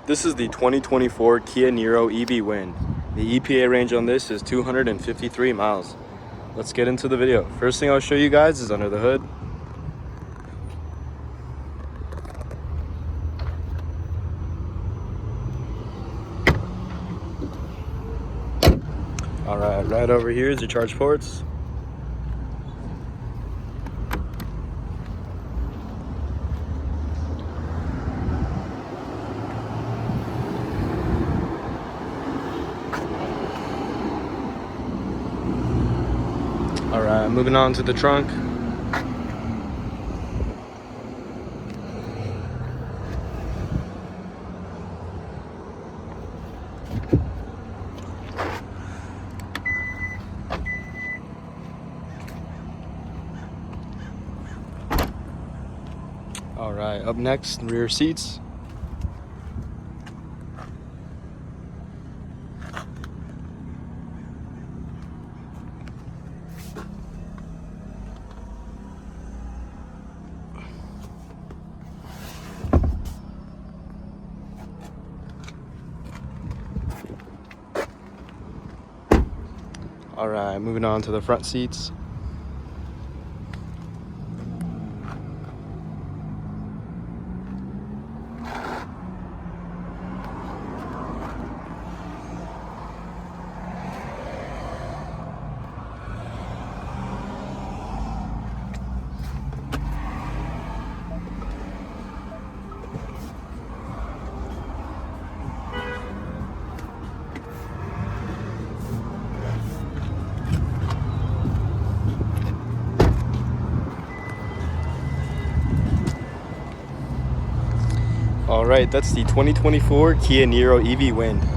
This is the 2024 Kia Niro EV Wind. The EPA range on this is 253 miles. Let's get into the video. First thing I'll show you guys is under the hood. Alright, right over here is your charge ports. Alright, moving on to the trunk. Alright, up next, rear seats. Alright, moving on to the front seats. Alright, that's the 2024 Kia Niro EV Wind.